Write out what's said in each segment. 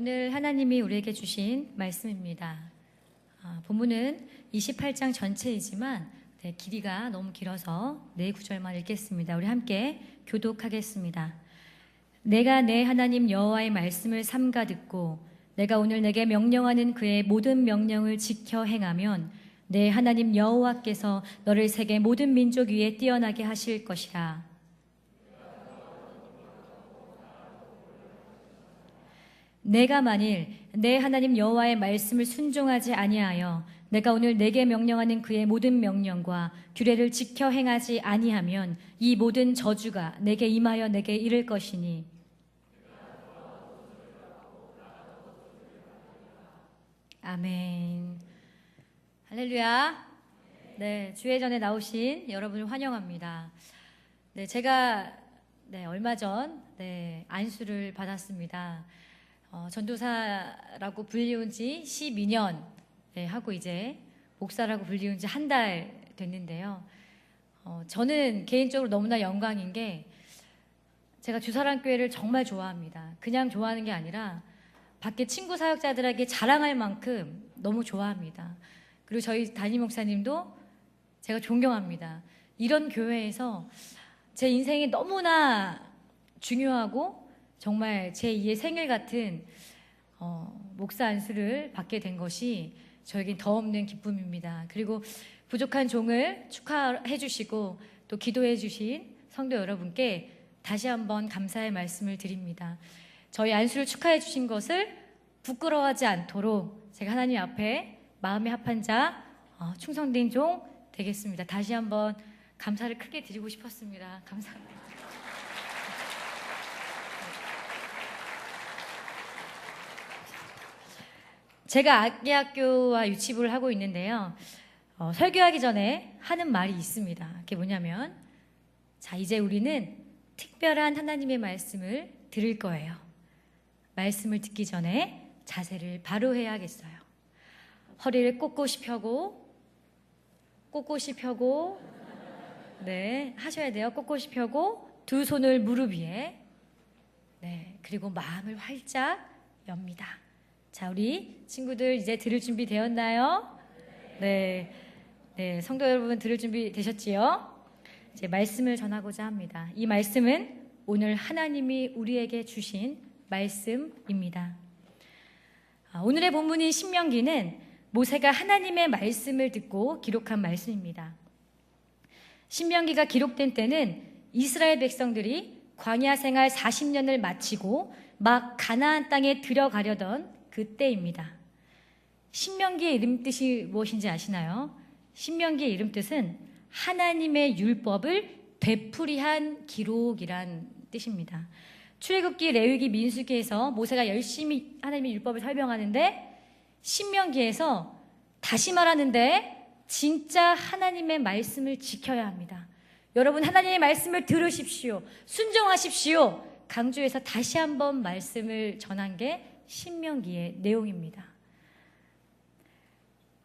오늘 하나님이 우리에게 주신 말씀입니다. 본문은 28장 전체이지만 길이가 너무 길어서 4구절만 읽겠습니다. 우리 함께 교독하겠습니다. 내가 내 하나님 여호와의 말씀을 삼가 듣고 내가 오늘 내게 명령하는 그의 모든 명령을 지켜 행하면 내 하나님 여호와께서 너를 세계 모든 민족 위에 뛰어나게 하실 것이라. 내가 만일 내 하나님 여호와의 말씀을 순종하지 아니하여 내가 오늘 내게 명령하는 그의 모든 명령과 규례를 지켜 행하지 아니하면 이 모든 저주가 내게 임하여 내게 이를 것이니 아멘. 할렐루야. 네, 주회 전에 나오신 여러분을 환영합니다. 네, 제가 얼마 전 안수를 받았습니다. 전도사라고 불리운 지 12년 하고 이제 목사라고 불리운 지 한 달 됐는데요. 저는 개인적으로 너무나 영광인 게 제가 주사랑교회를 정말 좋아합니다. 그냥 좋아하는 게 아니라 밖에 친구 사역자들에게 자랑할 만큼 너무 좋아합니다. 그리고 저희 담임 목사님도 제가 존경합니다. 이런 교회에서 제 인생이 너무나 중요하고 정말 제2의 생일 같은 목사 안수를 받게 된 것이 저에겐 더 없는 기쁨입니다. 그리고 부족한 종을 축하해 주시고 또 기도해 주신 성도 여러분께 다시 한번 감사의 말씀을 드립니다. 저희 안수를 축하해 주신 것을 부끄러워하지 않도록 제가 하나님 앞에 마음에 합한 자 충성된 종 되겠습니다. 다시 한번 감사를 크게 드리고 싶었습니다. 감사합니다. 제가 아기학교와 유치부를 하고 있는데요. 설교하기 전에 하는 말이 있습니다. 그게 뭐냐면 자, 이제 우리는 특별한 하나님의 말씀을 들을 거예요. 말씀을 듣기 전에 자세를 바로 해야겠어요. 허리를 꼿꼿이 펴고 하셔야 돼요. 꼿꼿이 펴고 두 손을 무릎 위에 그리고 마음을 활짝 엽니다. 자, 우리 친구들 이제 들을 준비 되었나요? 네, 성도 여러분 들을 준비 되셨지요? 이제 말씀을 전하고자 합니다. 이 말씀은 오늘 하나님이 우리에게 주신 말씀입니다. 오늘의 본문인 신명기는 모세가 하나님의 말씀을 듣고 기록한 말씀입니다. 신명기가 기록된 때는 이스라엘 백성들이 광야 생활 40년을 마치고 막 가나안 땅에 들어가려던 그때입니다. 신명기의 이름 뜻이 무엇인지 아시나요? 신명기의 이름 뜻은 하나님의 율법을 되풀이한 기록이란 뜻입니다. 출애굽기, 레위기, 민수기에서 모세가 열심히 하나님의 율법을 설명하는데 신명기에서 다시 말하는데 진짜 하나님의 말씀을 지켜야 합니다. 여러분 하나님의 말씀을 들으십시오. 순종하십시오. 강조해서 다시 한번 말씀을 전한 게 신명기의 내용입니다.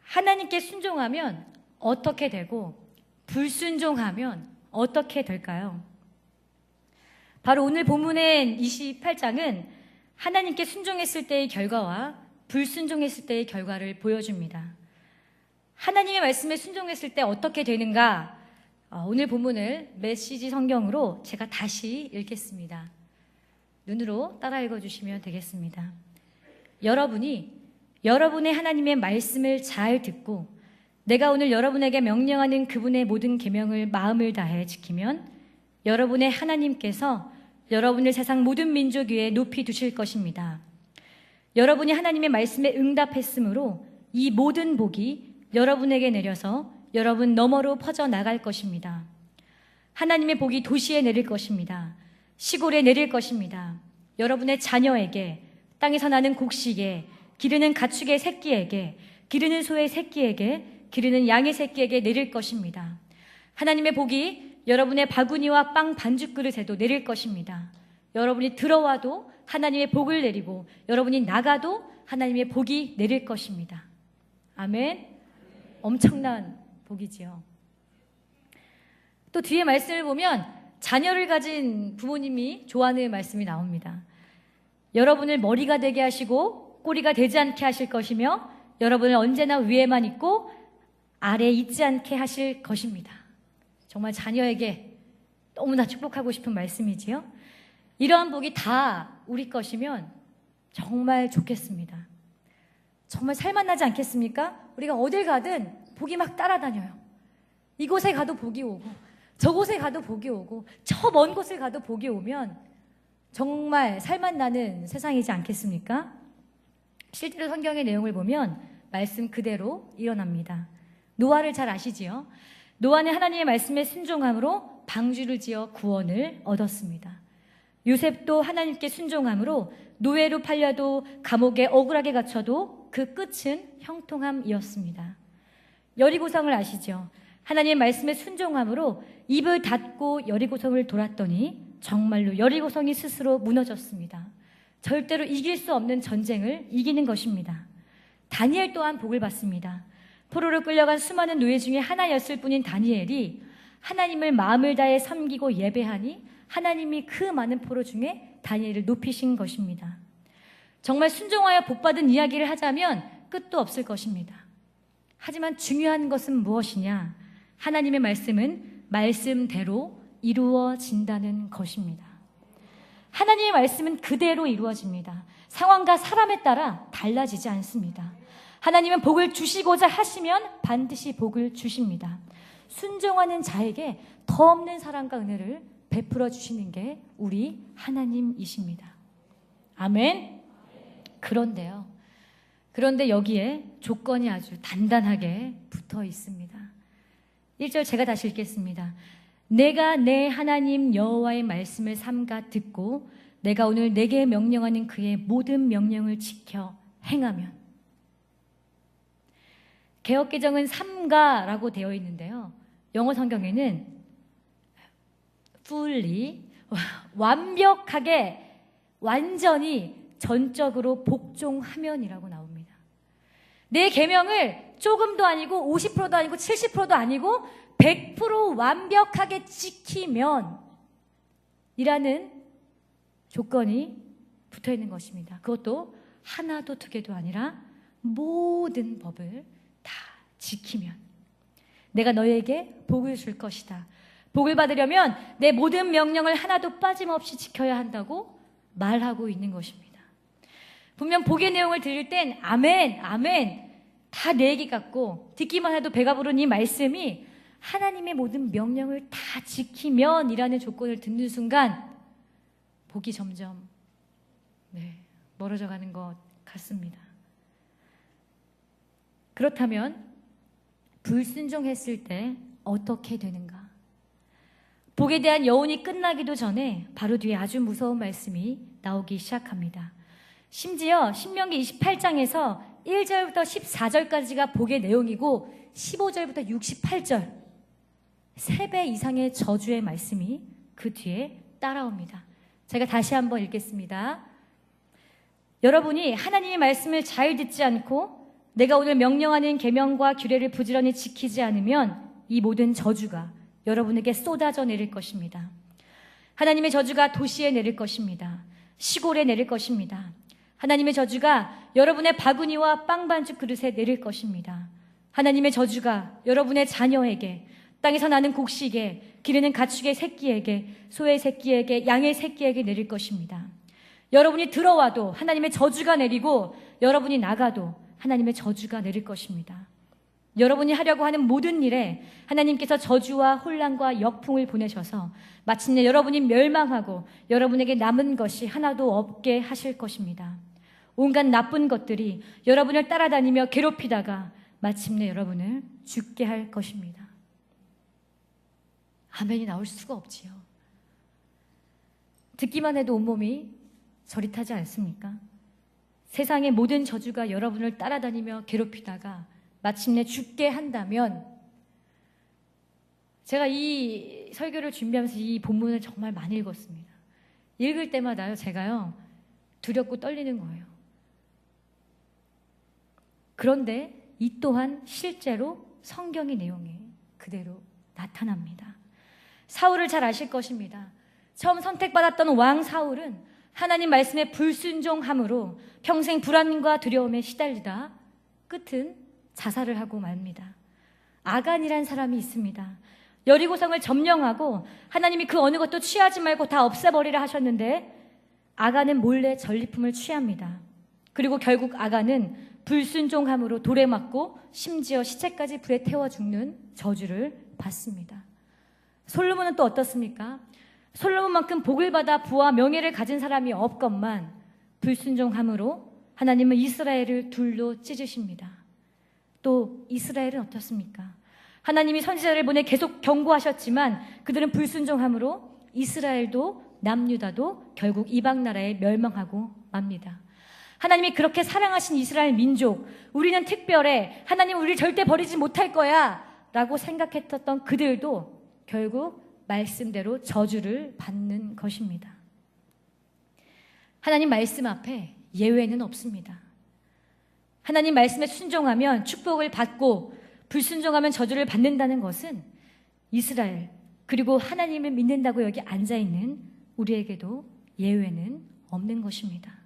하나님께 순종하면 어떻게 되고 불순종하면 어떻게 될까요? 바로 오늘 본문의 28장은 하나님께 순종했을 때의 결과와 불순종했을 때의 결과를 보여줍니다. 하나님의 말씀에 순종했을 때 어떻게 되는가? 오늘 본문을 메시지 성경으로 제가 다시 읽겠습니다. 눈으로 따라 읽어주시면 되겠습니다. 여러분이 여러분의 하나님의 말씀을 잘 듣고 내가 오늘 여러분에게 명령하는 그분의 모든 계명을 마음을 다해 지키면 여러분의 하나님께서 여러분을 세상 모든 민족 위에 높이 두실 것입니다. 여러분이 하나님의 말씀에 응답했으므로 이 모든 복이 여러분에게 내려서 여러분 너머로 퍼져나갈 것입니다. 하나님의 복이 도시에 내릴 것입니다. 시골에 내릴 것입니다. 여러분의 자녀에게, 땅에서 나는 곡식에, 기르는 가축의 새끼에게, 기르는 소의 새끼에게, 기르는 양의 새끼에게 내릴 것입니다. 하나님의 복이 여러분의 바구니와 빵 반죽 그릇에도 내릴 것입니다. 여러분이 들어와도 하나님의 복을 내리고 여러분이 나가도 하나님의 복이 내릴 것입니다. 아멘. 엄청난 복이지요. 또 뒤에 말씀을 보면 자녀를 가진 부모님이 좋아하는 말씀이 나옵니다. 여러분을 머리가 되게 하시고 꼬리가 되지 않게 하실 것이며 여러분을 언제나 위에만 있고 아래에 있지 않게 하실 것입니다. 정말 자녀에게 너무나 축복하고 싶은 말씀이지요. 이러한 복이 다 우리 것이면 정말 좋겠습니다. 정말 살만나지 않겠습니까? 우리가 어딜 가든 복이 막 따라다녀요. 이곳에 가도 복이 오고 저곳에 가도 복이 오고 저 먼 곳을 가도 복이 오면 정말 살만나는 세상이지 않겠습니까? 실제로 성경의 내용을 보면 말씀 그대로 일어납니다. 노아를 잘 아시지요? 노아는 하나님의 말씀에 순종함으로 방주를 지어 구원을 얻었습니다. 요셉도 하나님께 순종함으로 노예로 팔려도 감옥에 억울하게 갇혀도 그 끝은 형통함이었습니다. 여리고성을 아시죠? 하나님의 말씀에 순종함으로 입을 닫고 여리고성을 돌았더니 정말로 여리고성이 스스로 무너졌습니다. 절대로 이길 수 없는 전쟁을 이기는 것입니다. 다니엘 또한 복을 받습니다. 포로로 끌려간 수많은 노예 중에 하나였을 뿐인 다니엘이 하나님을 마음을 다해 섬기고 예배하니 하나님이 그 많은 포로 중에 다니엘을 높이신 것입니다. 정말 순종하여 복받은 이야기를 하자면 끝도 없을 것입니다. 하지만 중요한 것은 무엇이냐? 하나님의 말씀은 말씀대로 이루어진다는 것입니다. 하나님의 말씀은 그대로 이루어집니다. 상황과 사람에 따라 달라지지 않습니다. 하나님은 복을 주시고자 하시면 반드시 복을 주십니다. 순종하는 자에게 더 없는 사랑과 은혜를 베풀어 주시는 게 우리 하나님이십니다. 아멘. 그런데 여기에 조건이 아주 단단하게 붙어 있습니다. 1절 제가 다시 읽겠습니다. 내가 내 하나님 여호와의 말씀을 삼가 듣고 내가 오늘 내게 명령하는 그의 모든 명령을 지켜 행하면. 개역개정은 삼가라고 되어 있는데요. 영어 성경에는 fully, 완벽하게, 완전히, 전적으로 복종하면이라고 나옵니다. 내 계명을 조금도 아니고 50%도 아니고 70%도 아니고 100% 완벽하게 지키면 이라는 조건이 붙어 있는 것입니다. 그것도 하나도 두 개도 아니라 모든 법을 다 지키면 내가 너에게 복을 줄 것이다. 복을 받으려면 내 모든 명령을 하나도 빠짐없이 지켜야 한다고 말하고 있는 것입니다. 분명 복의 내용을 들을 땐 아멘, 아멘 다 내 얘기 같고 듣기만 해도 배가 부른 이 말씀이 하나님의 모든 명령을 다 지키면 이라는 조건을 듣는 순간 복이 점점 멀어져 가는 것 같습니다. 그렇다면 불순종했을 때 어떻게 되는가? 복에 대한 여운이 끝나기도 전에 바로 뒤에 아주 무서운 말씀이 나오기 시작합니다. 심지어 신명기 28장에서 1절부터 14절까지가 복의 내용이고 15절부터 68절 3배 이상의 저주의 말씀이 그 뒤에 따라옵니다. 제가 다시 한번 읽겠습니다. 여러분이 하나님의 말씀을 잘 듣지 않고 내가 오늘 명령하는 계명과 규례를 부지런히 지키지 않으면 이 모든 저주가 여러분에게 쏟아져 내릴 것입니다. 하나님의 저주가 도시에 내릴 것입니다. 시골에 내릴 것입니다. 하나님의 저주가 여러분의 바구니와 빵 반죽 그릇에 내릴 것입니다. 하나님의 저주가 여러분의 자녀에게, 땅에서 나는 곡식에, 기르는 가축의 새끼에게, 소의 새끼에게, 양의 새끼에게 내릴 것입니다. 여러분이 들어와도 하나님의 저주가 내리고 여러분이 나가도 하나님의 저주가 내릴 것입니다. 여러분이 하려고 하는 모든 일에 하나님께서 저주와 혼란과 역풍을 보내셔서 마침내 여러분이 멸망하고 여러분에게 남은 것이 하나도 없게 하실 것입니다. 온갖 나쁜 것들이 여러분을 따라다니며 괴롭히다가 마침내 여러분을 죽게 할 것입니다. 아멘이 나올 수가 없지요. 듣기만 해도 온몸이 저릿하지 않습니까? 세상의 모든 저주가 여러분을 따라다니며 괴롭히다가 마침내 죽게 한다면, 제가 이 설교를 준비하면서 이 본문을 정말 많이 읽었습니다. 읽을 때마다요, 제가요, 두렵고 떨리는 거예요. 그런데 이 또한 실제로 성경의 내용이 그대로 나타납니다. 사울을 잘 아실 것입니다. 처음 선택받았던 왕 사울은 하나님 말씀에 불순종함으로 평생 불안과 두려움에 시달리다 끝은 자살을 하고 맙니다. 아간이란 사람이 있습니다. 여리고성을 점령하고 하나님이 그 어느 것도 취하지 말고 다 없애버리라 하셨는데 아간은 몰래 전리품을 취합니다. 그리고 결국 아간은 불순종함으로 돌에 맞고 심지어 시체까지 불에 태워 죽는 저주를 받습니다. 솔로몬은 또 어떻습니까? 솔로몬만큼 복을 받아 부와 명예를 가진 사람이 없건만 불순종함으로 하나님은 이스라엘을 둘로 찢으십니다. 또 이스라엘은 어떻습니까? 하나님이 선지자를 보내 계속 경고하셨지만 그들은 불순종함으로 이스라엘도 남유다도 결국 이방 나라에 멸망하고 맙니다. 하나님이 그렇게 사랑하신 이스라엘 민족, 우리는 특별해, 하나님 우리를 절대 버리지 못할 거야 라고 생각했던 그들도 결국 말씀대로 저주를 받는 것입니다. 하나님 말씀 앞에 예외는 없습니다. 하나님 말씀에 순종하면 축복을 받고 불순종하면 저주를 받는다는 것은 이스라엘 그리고 하나님을 믿는다고 여기 앉아있는 우리에게도 예외는 없는 것입니다.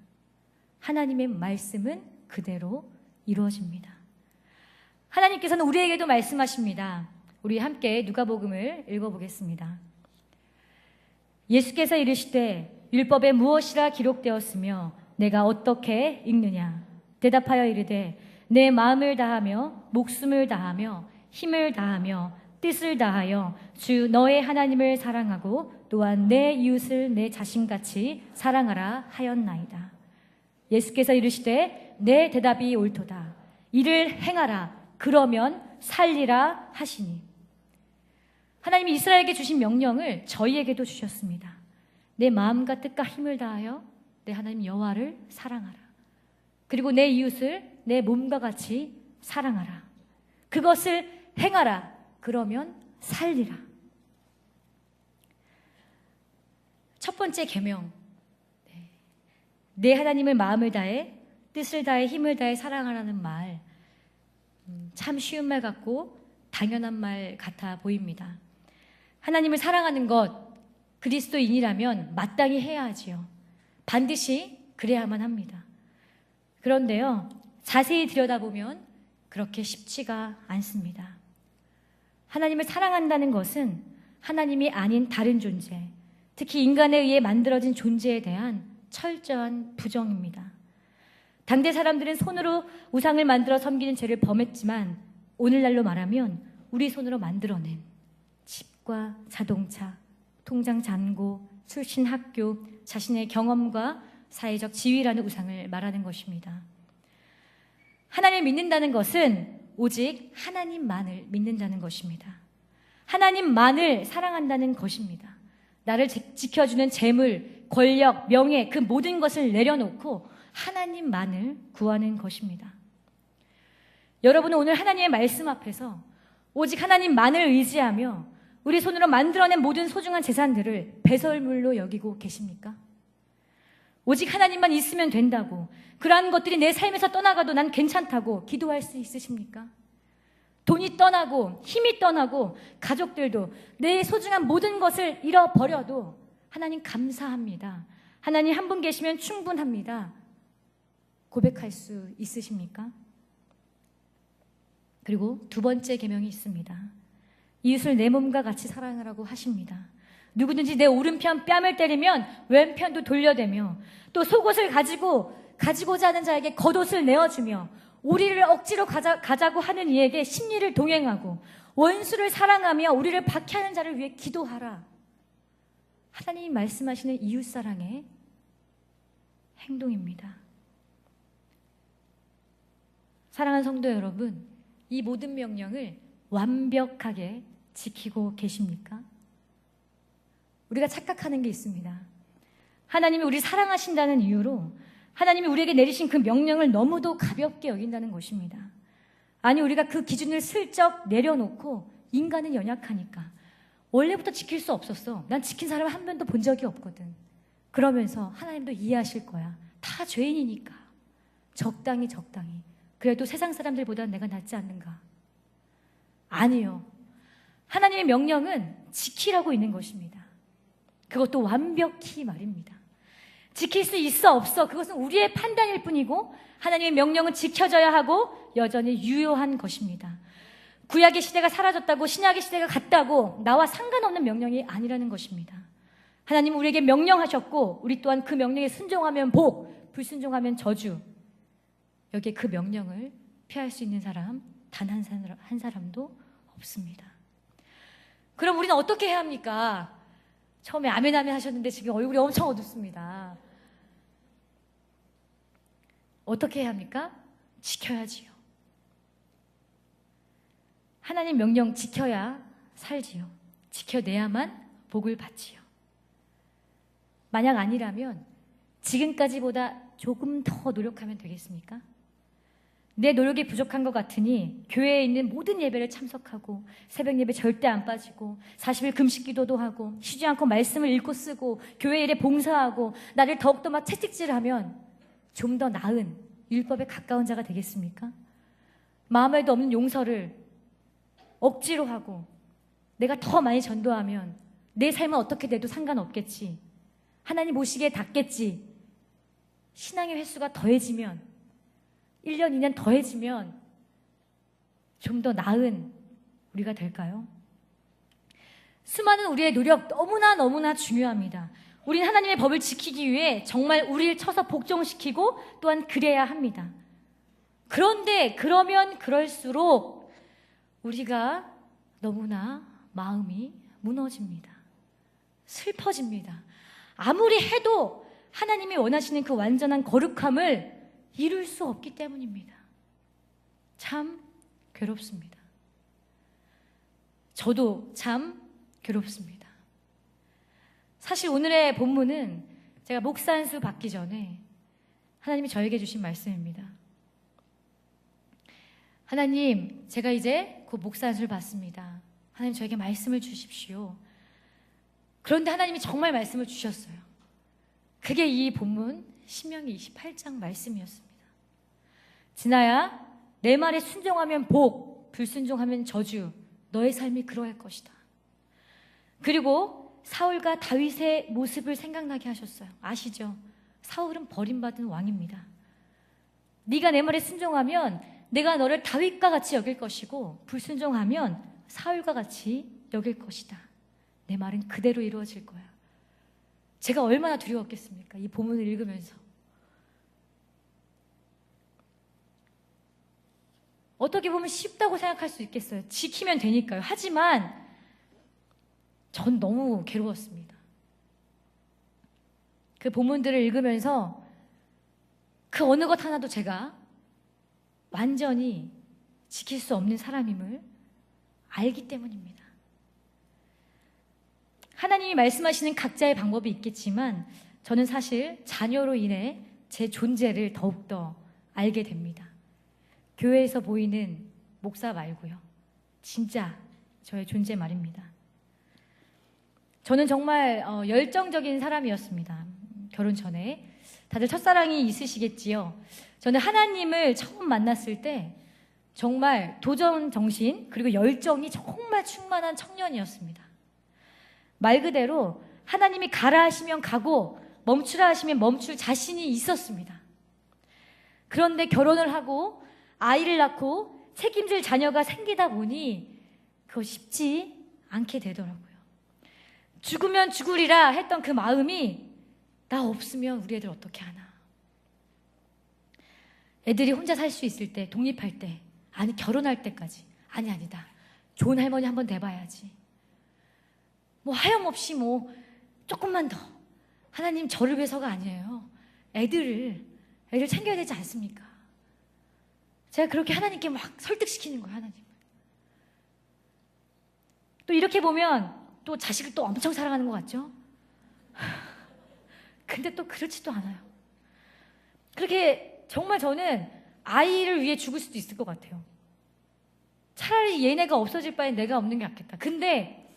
하나님의 말씀은 그대로 이루어집니다. 하나님께서는 우리에게도 말씀하십니다. 우리 함께 누가복음을 읽어보겠습니다. 예수께서 이르시되 율법에 무엇이라 기록되었으며 내가 어떻게 읽느냐? 대답하여 이르되 내 마음을 다하며 목숨을 다하며 힘을 다하며 뜻을 다하여 주 너의 하나님을 사랑하고 또한 내 이웃을 내 자신같이 사랑하라 하였나이다. 예수께서 이르시되 내 대답이 옳도다. 이를 행하라. 그러면 살리라 하시니. 하나님이 이스라엘에게 주신 명령을 저희에게도 주셨습니다. 내 마음과 뜻과 힘을 다하여 내 하나님 여호와를 사랑하라. 그리고 내 이웃을 내 몸과 같이 사랑하라. 그것을 행하라. 그러면 살리라. 첫 번째 계명. 내 하나님을 마음을 다해 뜻을 다해 힘을 다해 사랑하라는 말, 참 쉬운 말 같고 당연한 말 같아 보입니다. 하나님을 사랑하는 것 그리스도인이라면 마땅히 해야 하지요. 반드시 그래야만 합니다. 그런데요, 자세히 들여다보면 그렇게 쉽지가 않습니다. 하나님을 사랑한다는 것은 하나님이 아닌 다른 존재, 특히 인간에 의해 만들어진 존재에 대한 철저한 부정입니다. 당대 사람들은 손으로 우상을 만들어 섬기는 죄를 범했지만 오늘날로 말하면 우리 손으로 만들어낸 집과 자동차, 통장 잔고, 출신 학교, 자신의 경험과 사회적 지위라는 우상을 말하는 것입니다. 하나님을 믿는다는 것은 오직 하나님만을 믿는다는 것입니다. 하나님만을 사랑한다는 것입니다. 나를 지켜주는 재물, 권력, 명예 그 모든 것을 내려놓고 하나님만을 구하는 것입니다. 여러분은 오늘 하나님의 말씀 앞에서 오직 하나님만을 의지하며 우리 손으로 만들어낸 모든 소중한 재산들을 배설물로 여기고 계십니까? 오직 하나님만 있으면 된다고, 그러한 것들이 내 삶에서 떠나가도 난 괜찮다고 기도할 수 있으십니까? 돈이 떠나고 힘이 떠나고 가족들도 내 소중한 모든 것을 잃어버려도 하나님 감사합니다. 하나님 한 분 계시면 충분합니다. 고백할 수 있으십니까? 그리고 두 번째 계명이 있습니다. 이웃을 내 몸과 같이 사랑하라고 하십니다. 누구든지 내 오른편 뺨을 때리면 왼편도 돌려대며 또 속옷을 가지고자 하는 자에게 겉옷을 내어주며 우리를 억지로 가자고 하는 이에게 심리를 동행하고 원수를 사랑하며 우리를 박해하는 자를 위해 기도하라. 하나님이 말씀하시는 이웃사랑의 행동입니다. 사랑하는 성도 여러분, 이 모든 명령을 완벽하게 지키고 계십니까? 우리가 착각하는 게 있습니다. 하나님이 우리를 사랑하신다는 이유로 하나님이 우리에게 내리신 그 명령을 너무도 가볍게 여긴다는 것입니다. 아니, 우리가 그 기준을 슬쩍 내려놓고 인간은 연약하니까 원래부터 지킬 수 없었어. 난 지킨 사람 한 번도 본 적이 없거든. 그러면서 하나님도 이해하실 거야. 다 죄인이니까. 적당히. 그래도 세상 사람들보다 내가 낫지 않는가? 아니요. 하나님의 명령은 지키라고 있는 것입니다. 그것도 완벽히 말입니다. 지킬 수 있어 없어 그것은 우리의 판단일 뿐이고 하나님의 명령은 지켜져야 하고 여전히 유효한 것입니다. 구약의 시대가 사라졌다고 신약의 시대가 갔다고 나와 상관없는 명령이 아니라는 것입니다. 하나님은 우리에게 명령하셨고 우리 또한 그 명령에 순종하면 복, 불순종하면 저주. 여기에 그 명령을 피할 수 있는 사람 단 한 사람도 없습니다. 그럼 우리는 어떻게 해야 합니까? 처음에 아멘 아멘 하셨는데 지금 얼굴이 엄청 어둡습니다. 어떻게 해야 합니까? 지켜야지요. 하나님 명령 지켜야 살지요. 지켜내야만 복을 받지요. 만약 아니라면 지금까지보다 조금 더 노력하면 되겠습니까? 내 노력이 부족한 것 같으니 교회에 있는 모든 예배를 참석하고 새벽 예배 절대 안 빠지고 40일 금식 기도도 하고 쉬지 않고 말씀을 읽고 쓰고 교회 일에 봉사하고 나를 더욱더 막 채찍질하면 좀 더 나은 율법에 가까운 자가 되겠습니까? 마음에도 없는 용서를 억지로 하고 내가 더 많이 전도하면 내 삶은 어떻게 돼도 상관없겠지. 하나님 보시기에 닿겠지. 신앙의 횟수가 더해지면 1년, 2년 더해지면 좀 더 나은 우리가 될까요? 수많은 우리의 노력 너무나 중요합니다. 우리는 하나님의 법을 지키기 위해 정말 우리를 쳐서 복종시키고 또한 그래야 합니다. 그런데 그러면 그럴수록 우리가 너무나 마음이 무너집니다. 슬퍼집니다. 아무리 해도 하나님이 원하시는 그 완전한 거룩함을 이룰 수 없기 때문입니다. 참 괴롭습니다. 저도 참 괴롭습니다. 사실 오늘의 본문은 제가 목사 안수 받기 전에 하나님이 저에게 주신 말씀입니다. 하나님, 제가 이제 곧 목사 안수를 받습니다. 하나님 저에게 말씀을 주십시오. 그런데 하나님이 정말 말씀을 주셨어요. 그게 이 본문 신명기 28장 말씀이었습니다. 진아야, 내 말에 순종하면 복, 불순종하면 저주, 너의 삶이 그러할 것이다. 그리고 사울과 다윗의 모습을 생각나게 하셨어요. 아시죠? 사울은 버림받은 왕입니다. 네가 내 말에 순종하면 내가 너를 다윗과 같이 여길 것이고 불순종하면 사울과 같이 여길 것이다. 내 말은 그대로 이루어질 거야. 제가 얼마나 두려웠겠습니까? 이 본문을 읽으면서. 어떻게 보면 쉽다고 생각할 수 있겠어요. 지키면 되니까요. 하지만 전 너무 괴로웠습니다. 그 본문들을 읽으면서 그 어느 것 하나도 제가 완전히 지킬 수 없는 사람임을 알기 때문입니다. 하나님이 말씀하시는 각자의 방법이 있겠지만 저는 사실 자녀로 인해 제 존재를 더욱더 알게 됩니다. 교회에서 보이는 목사 말고요. 진짜 저의 존재 말입니다. 저는 정말 열정적인 사람이었습니다. 결혼 전에. 다들 첫사랑이 있으시겠지요. 저는 하나님을 처음 만났을 때 정말 도전 정신 그리고 열정이 정말 충만한 청년이었습니다. 말 그대로 하나님이 가라 하시면 가고 멈추라 하시면 멈출 자신이 있었습니다. 그런데 결혼을 하고 아이를 낳고 책임질 자녀가 생기다 보니 그거 쉽지 않게 되더라고요. 죽으면 죽으리라 했던 그 마음이 나 없으면 우리 애들 어떻게 하나. 애들이 혼자 살 수 있을 때, 독립할 때, 아니 결혼할 때까지 아니다. 좋은 할머니 한번 돼봐야지. 뭐 하염없이 뭐 조금만 더. 하나님 저를 위해서가 아니에요. 애들 챙겨야 되지 않습니까? 제가 그렇게 하나님께 막 설득시키는 거예요. 하나님. 또 이렇게 보면 또 자식을 또 엄청 사랑하는 것 같죠? 근데 또 그렇지도 않아요. 그렇게 정말 저는 아이를 위해 죽을 수도 있을 것 같아요. 차라리 얘네가 없어질 바엔 내가 없는 게 낫겠다. 근데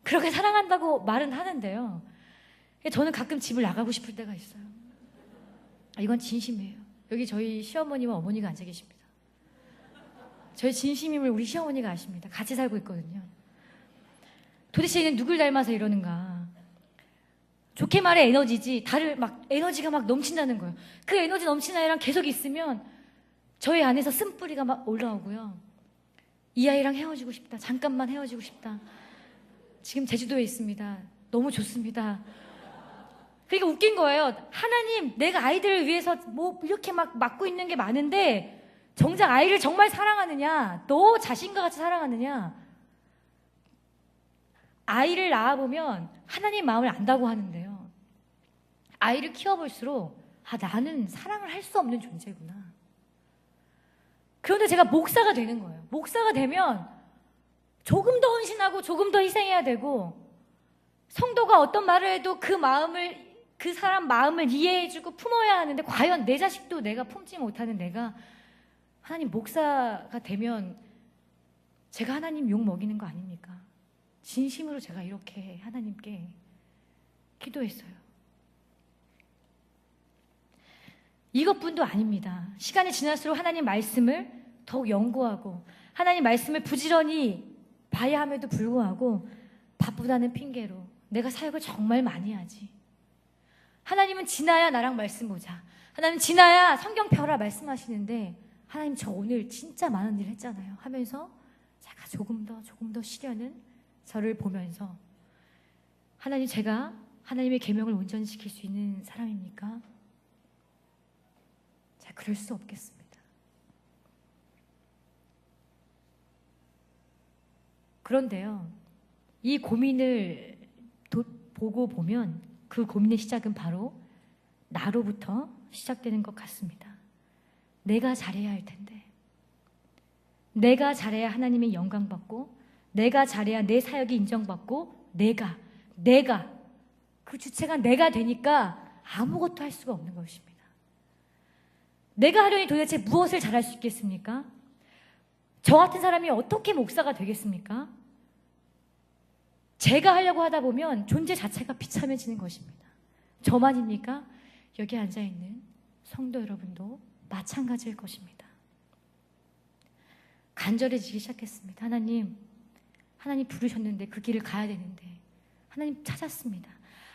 그렇게 사랑한다고 말은 하는데요. 저는 가끔 집을 나가고 싶을 때가 있어요. 이건 진심이에요. 여기 저희 시어머니와 어머니가 앉아 계십니다. 저희 진심임을 우리 시어머니가 아십니다. 같이 살고 있거든요. 도대체 얘는 누굴 닮아서 이러는가. 좋게 말해 에너지지, 다들 막 에너지가 막 넘친다는 거예요. 그 에너지 넘치는 아이랑 계속 있으면 저희 안에서 쓴뿌리가 막 올라오고요. 이 아이랑 헤어지고 싶다. 잠깐만 헤어지고 싶다. 지금 제주도에 있습니다. 너무 좋습니다. 그러니까 웃긴 거예요. 하나님, 내가 아이들을 위해서 뭐 이렇게 막 맡고 있는 게 많은데 정작 아이를 정말 사랑하느냐? 너 자신과 같이 사랑하느냐? 아이를 낳아보면 하나님 마음을 안다고 하는데요. 아이를 키워볼수록 나는 사랑을 할 수 없는 존재구나. 그런데 제가 목사가 되는 거예요. 목사가 되면 조금 더 헌신하고 조금 더 희생해야 되고, 성도가 어떤 말을 해도 그 사람 마음을 이해해주고 품어야 하는데, 과연 내 자식도 내가 품지 못하는 내가 하나님 목사가 되면 제가 하나님 욕 먹이는 거 아닙니까? 진심으로 제가 이렇게 하나님께 기도했어요. 이것뿐도 아닙니다. 시간이 지날수록 하나님 말씀을 더욱 연구하고 하나님 말씀을 부지런히 봐야 함에도 불구하고 바쁘다는 핑계로 내가 사역을 정말 많이 하지. 하나님은 지나야 나랑 말씀 보자. 하나님 지나야 성경 펴라 말씀하시는데, 하나님 저 오늘 진짜 많은 일 했잖아요 하면서 제가 조금 더 쉬려는 저를 보면서, 하나님, 제가 하나님의 계명을 온전시킬 수 있는 사람입니까? 제가 그럴 수 없겠습니다. 그런데요, 이 고민을 보고 보면 그 고민의 시작은 바로 나로부터 시작되는 것 같습니다. 내가 잘해야 할 텐데, 내가 잘해야 하나님의 영광 받고, 내가 잘해야 내 사역이 인정받고, 내가 그 주체가 내가 되니까 아무것도 할 수가 없는 것입니다. 내가 하려니 도대체 무엇을 잘할 수 있겠습니까? 저 같은 사람이 어떻게 목사가 되겠습니까? 제가 하려고 하다 보면 존재 자체가 비참해지는 것입니다. 저만입니까? 여기 앉아있는 성도 여러분도 마찬가지일 것입니다. 간절해지기 시작했습니다. 하나님 부르셨는데 그 길을 가야 되는데, 하나님 찾았습니다.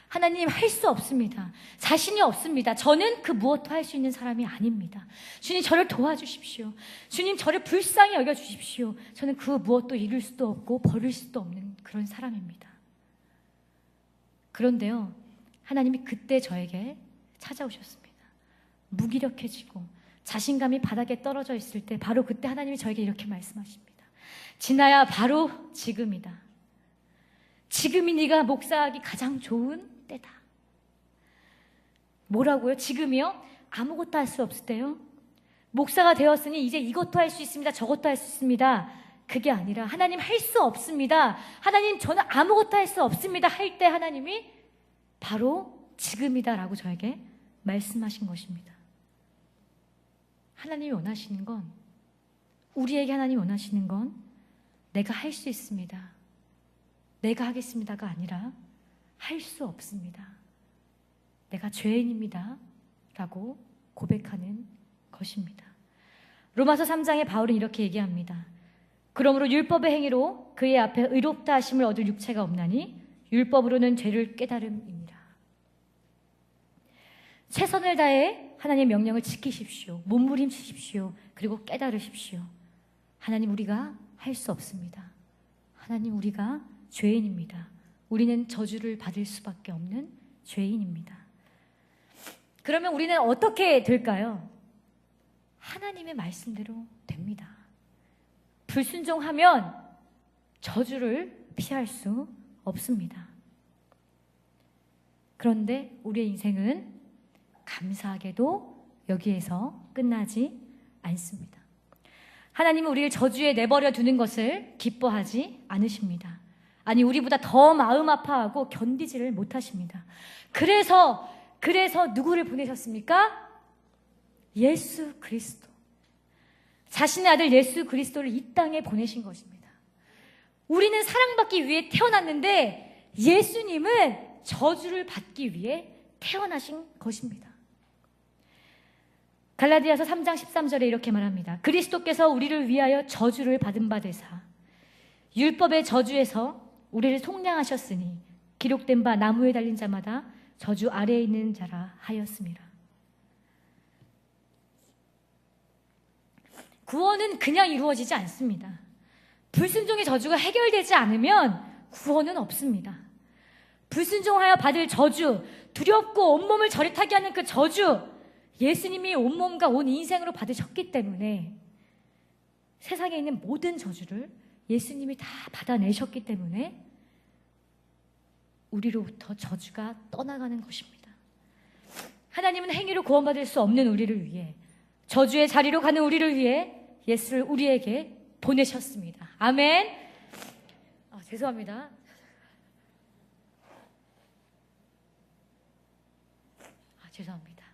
하나님 할 수 없습니다. 자신이 없습니다. 저는 그 무엇도 할 수 있는 사람이 아닙니다. 주님 저를 도와주십시오. 주님 저를 불쌍히 여겨주십시오. 저는 그 무엇도 이룰 수도 없고 버릴 수도 없는 그런 사람입니다. 그런데요, 하나님이 그때 저에게 찾아오셨습니다. 무기력해지고 자신감이 바닥에 떨어져 있을 때 바로 그때 하나님이 저에게 이렇게 말씀하십니다. 진아야, 바로 지금이다. 지금이 네가 목사하기 가장 좋은 때다. 뭐라고요? 지금이요? 아무것도 할 수 없을 때요? 목사가 되었으니 이제 이것도 할 수 있습니다. 저것도 할 수 있습니다. 그게 아니라 하나님 할 수 없습니다. 하나님 저는 아무것도 할 수 없습니다. 할 때 하나님이 바로 지금이다라고 저에게 말씀하신 것입니다. 하나님이 원하시는 건, 우리에게 하나님이 원하시는 건 내가 할 수 있습니다, 내가 하겠습니다가 아니라 할 수 없습니다, 내가 죄인입니다 라고 고백하는 것입니다. 로마서 3장에 바울은 이렇게 얘기합니다. 그러므로 율법의 행위로 그의 앞에 의롭다 하심을 얻을 육체가 없나니 율법으로는 죄를 깨달음이니라. 최선을 다해 하나님의 명령을 지키십시오. 몸부림치십시오. 그리고 깨달으십시오. 하나님, 우리가 할 수 없습니다. 하나님, 우리가 죄인입니다. 우리는 저주를 받을 수밖에 없는 죄인입니다. 그러면 우리는 어떻게 될까요? 하나님의 말씀대로 됩니다. 불순종하면 저주를 피할 수 없습니다. 그런데 우리의 인생은 감사하게도 여기에서 끝나지 않습니다. 하나님은 우리를 저주에 내버려 두는 것을 기뻐하지 않으십니다. 아니, 우리보다 더 마음 아파하고 견디지를 못하십니다. 그래서 누구를 보내셨습니까? 예수 그리스도. 자신의 아들 예수 그리스도를 이 땅에 보내신 것입니다. 우리는 사랑받기 위해 태어났는데 예수님은 저주를 받기 위해 태어나신 것입니다. 갈라디아서 3장 13절에 이렇게 말합니다. 그리스도께서 우리를 위하여 저주를 받은 바 되사 율법의 저주에서 우리를 속량하셨으니 기록된 바 나무에 달린 자마다 저주 아래에 있는 자라 하였습니다. 구원은 그냥 이루어지지 않습니다. 불순종의 저주가 해결되지 않으면 구원은 없습니다. 불순종하여 받을 저주, 두렵고 온몸을 저릿하게 하는 그 저주, 예수님이 온몸과 온 인생으로 받으셨기 때문에 세상에 있는 모든 저주를 예수님이 다 받아내셨기 때문에 우리로부터 저주가 떠나가는 것입니다. 하나님은 행위로 구원받을 수 없는 우리를 위해, 저주의 자리로 가는 우리를 위해 예수를 우리에게 보내셨습니다. 아멘. 죄송합니다. 죄송합니다.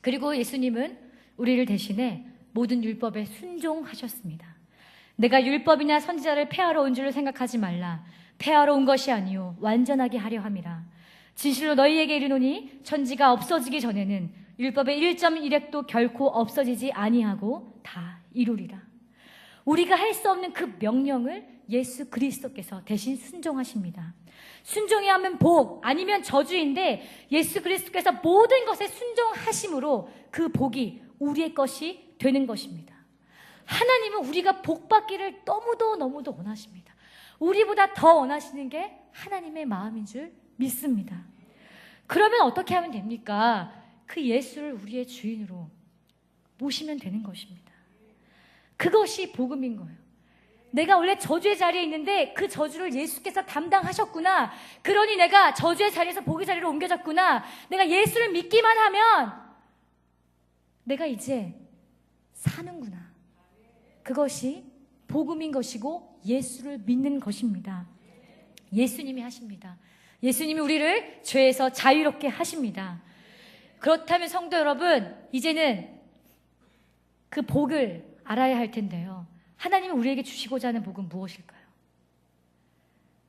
그리고 예수님은 우리를 대신해 모든 율법에 순종하셨습니다. 내가 율법이나 선지자를 폐하러 온 줄을 생각하지 말라. 폐하러 온 것이 아니요 완전하게 하려 함이라. 진실로 너희에게 이르노니 천지가 없어지기 전에는 율법의 1.1획도 결코 없어지지 아니하고 다 이루리라. 우리가 할 수 없는 그 명령을 예수 그리스도께서 대신 순종하십니다. 순종해야 하면 복, 아니면 저주인데 예수 그리스도께서 모든 것에 순종하심으로 그 복이 우리의 것이 되는 것입니다. 하나님은 우리가 복 받기를 너무도 원하십니다. 우리보다 더 원하시는 게 하나님의 마음인 줄 믿습니다. 그러면 어떻게 하면 됩니까? 그 예수를 우리의 주인으로 모시면 되는 것입니다. 그것이 복음인 거예요. 내가 원래 저주의 자리에 있는데 그 저주를 예수께서 담당하셨구나. 그러니 내가 저주의 자리에서 복의 자리로 옮겨졌구나. 내가 예수를 믿기만 하면 내가 이제 사는구나. 그것이 복음인 것이고 예수를 믿는 것입니다. 예수님이 하십니다. 예수님이 우리를 죄에서 자유롭게 하십니다. 그렇다면 성도 여러분, 이제는 그 복을 알아야 할 텐데요. 하나님이 우리에게 주시고자 하는 복은 무엇일까요?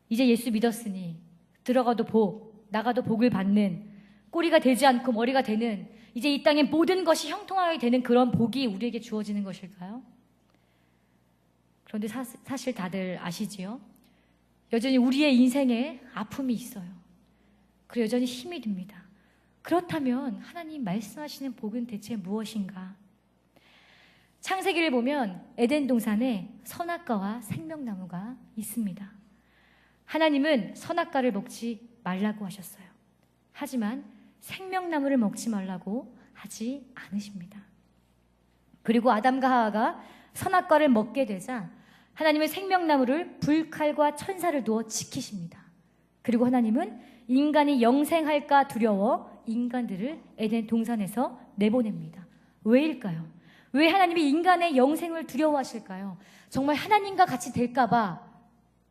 이제 예수 믿었으니 들어가도 복, 나가도 복을 받는, 꼬리가 되지 않고 머리가 되는, 이제 이 땅의 모든 것이 형통하게 되는 그런 복이 우리에게 주어지는 것일까요? 그런데 사실 다들 아시지요? 여전히 우리의 인생에 아픔이 있어요. 그리고 여전히 힘이 듭니다. 그렇다면 하나님 말씀하시는 복은 대체 무엇인가? 창세기를 보면 에덴 동산에 선악과와 생명나무가 있습니다. 하나님은 선악과를 먹지 말라고 하셨어요. 하지만 생명나무를 먹지 말라고 하지 않으십니다. 그리고 아담과 하와가 선악과를 먹게 되자 하나님은 생명나무를 불칼과 천사를 두어 지키십니다. 그리고 하나님은 인간이 영생할까 두려워 인간들을 에덴 동산에서 내보냅니다. 왜일까요? 왜 하나님이 인간의 영생을 두려워하실까요? 정말 하나님과 같이 될까봐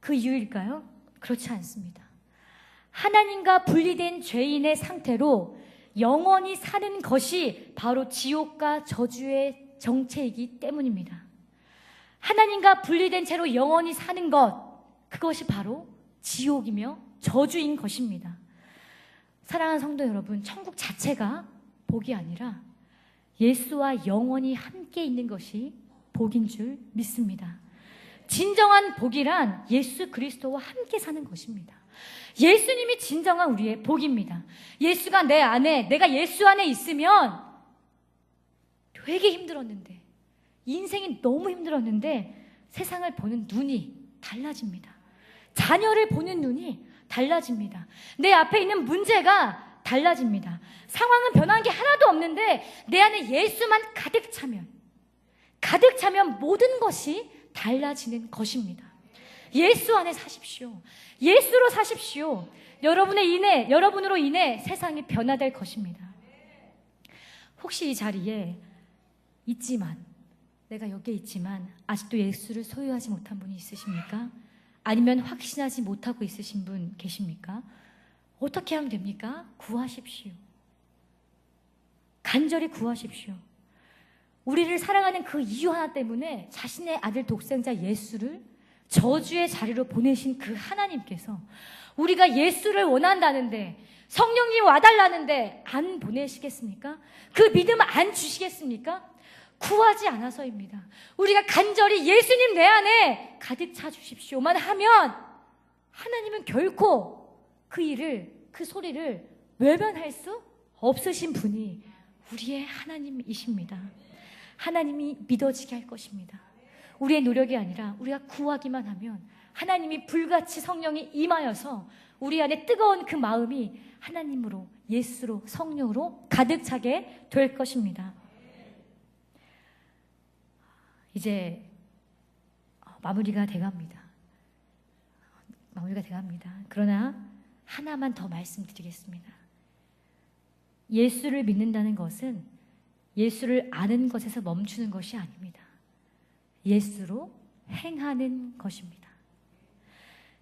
그 이유일까요? 그렇지 않습니다. 하나님과 분리된 죄인의 상태로 영원히 사는 것이 바로 지옥과 저주의 정체이기 때문입니다. 하나님과 분리된 채로 영원히 사는 것, 그것이 바로 지옥이며 저주인 것입니다. 사랑하는 성도 여러분, 천국 자체가 복이 아니라 예수와 영원히 함께 있는 것이 복인 줄 믿습니다. 진정한 복이란 예수 그리스도와 함께 사는 것입니다. 예수님이 진정한 우리의 복입니다. 예수가 내 안에, 내가 예수 안에 있으면 되게 힘들었는데, 인생이 너무 힘들었는데 세상을 보는 눈이 달라집니다. 자녀를 보는 눈이 달라집니다. 내 앞에 있는 문제가 달라집니다. 상황은 변한 게 하나도 없는데 내 안에 예수만 가득 차면 모든 것이 달라지는 것입니다. 예수 안에 사십시오. 예수로 사십시오. 여러분으로 인해 세상이 변화될 것입니다. 혹시 이 자리에 내가 여기에 있지만 아직도 예수를 소유하지 못한 분이 있으십니까? 아니면 확신하지 못하고 있으신 분 계십니까? 어떻게 하면 됩니까? 구하십시오. 간절히 구하십시오. 우리를 사랑하는 그 이유 하나 때문에 자신의 아들 독생자 예수를 저주의 자리로 보내신 그 하나님께서 우리가 예수를 원한다는데, 성령님이 와달라는데 안 보내시겠습니까? 그 믿음 안 주시겠습니까? 구하지 않아서입니다. 우리가 간절히 예수님 내 안에 가득 차 주십시오만 하면 하나님은 결코 그 소리를 외면할 수 없으신 분이 우리의 하나님이십니다. 하나님이 믿어지게 할 것입니다. 우리의 노력이 아니라 우리가 구하기만 하면 하나님이 불같이 성령이 임하여서 우리 안에 뜨거운 그 마음이 하나님으로, 예수로, 성령으로 가득 차게 될 것입니다. 이제 마무리가 돼갑니다. 그러나 하나만 더 말씀드리겠습니다. 예수를 믿는다는 것은 예수를 아는 것에서 멈추는 것이 아닙니다. 예수로 행하는 것입니다.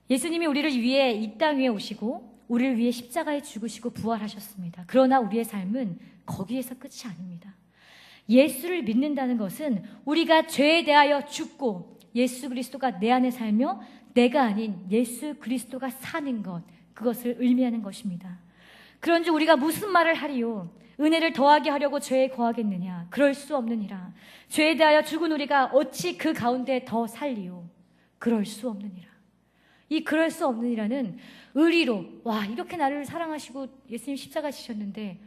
예수님이 우리를 위해 이 땅 위에 오시고 우리를 위해 십자가에 죽으시고 부활하셨습니다. 그러나 우리의 삶은 거기에서 끝이 아닙니다. 예수를 믿는다는 것은 우리가 죄에 대하여 죽고 예수 그리스도가 내 안에 살며 내가 아닌 예수 그리스도가 사는 것, 그것을 의미하는 것입니다. 그런즉 우리가 무슨 말을 하리요? 은혜를 더하게 하려고 죄에 거하겠느냐? 그럴 수 없느니라. 죄에 대하여 죽은 우리가 어찌 그 가운데 더 살리요? 그럴 수 없느니라. 이 그럴 수 없느니라는 의리로, 와, 이렇게 나를 사랑하시고 예수님 십자가 지셨는데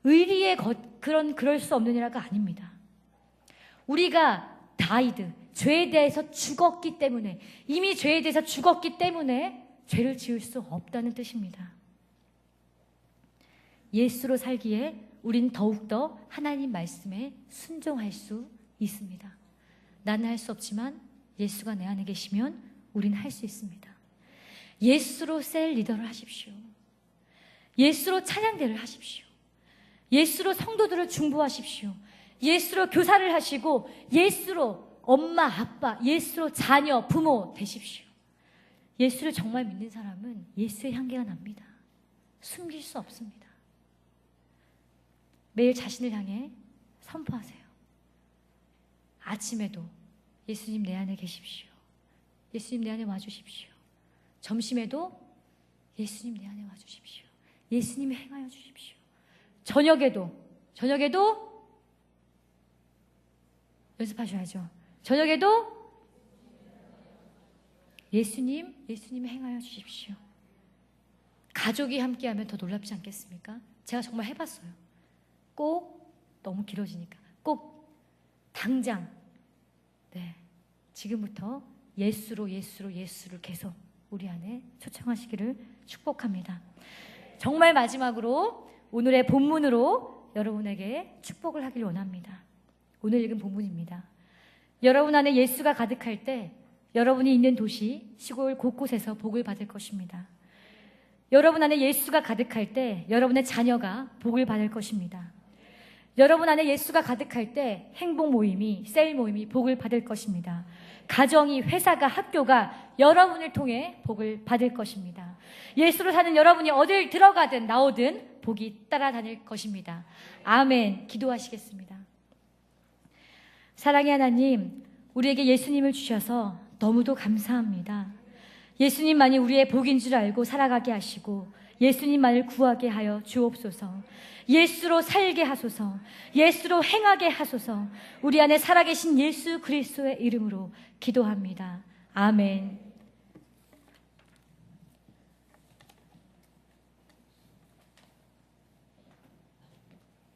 의리의 그럴 수 없느니라가 아닙니다. 우리가 다이드, 죄에 대해서 죽었기 때문에, 이미 죄에 대해서 죽었기 때문에 죄를 지을 수 없다는 뜻입니다. 예수로 살기에 우린 더욱더 하나님 말씀에 순종할 수 있습니다. 나는 할 수 없지만 예수가 내 안에 계시면 우린 할 수 있습니다. 예수로 셀 리더를 하십시오. 예수로 찬양대를 하십시오. 예수로 성도들을 중보하십시오. 예수로 교사를 하시고 예수로 엄마, 아빠, 예수로 자녀, 부모 되십시오. 예수를 정말 믿는 사람은 예수의 향기가 납니다. 숨길 수 없습니다. 매일 자신을 향해 선포하세요. 아침에도 예수님 내 안에 계십시오. 예수님 내 안에 와주십시오. 점심에도 예수님 내 안에 와주십시오. 예수님이 행하여 주십시오. 저녁에도 연습하셔야죠. 저녁에도 예수님이 행하여 주십시오. 가족이 함께하면 더 놀랍지 않겠습니까? 제가 정말 해봤어요. 꼭 너무 길어지니까 꼭 당장 지금부터 예수를 계속 우리 안에 초청하시기를 축복합니다. 정말 마지막으로 오늘의 본문으로 여러분에게 축복을 하길 원합니다. 오늘 읽은 본문입니다. 여러분 안에 예수가 가득할 때 여러분이 있는 도시, 시골 곳곳에서 복을 받을 것입니다. 여러분 안에 예수가 가득할 때 여러분의 자녀가 복을 받을 것입니다. 여러분 안에 예수가 가득할 때 행복 모임이, 셀 모임이 복을 받을 것입니다. 가정이, 회사가, 학교가 여러분을 통해 복을 받을 것입니다. 예수로 사는 여러분이 어딜 들어가든 나오든 복이 따라다닐 것입니다. 아멘. 기도하시겠습니다. 사랑의 하나님, 우리에게 예수님을 주셔서 너무도 감사합니다. 예수님만이 우리의 복인 줄 알고 살아가게 하시고 예수님만을 구하게 하여 주옵소서. 예수로 살게 하소서. 예수로 행하게 하소서. 우리 안에 살아계신 예수 그리스도의 이름으로 기도합니다. 아멘.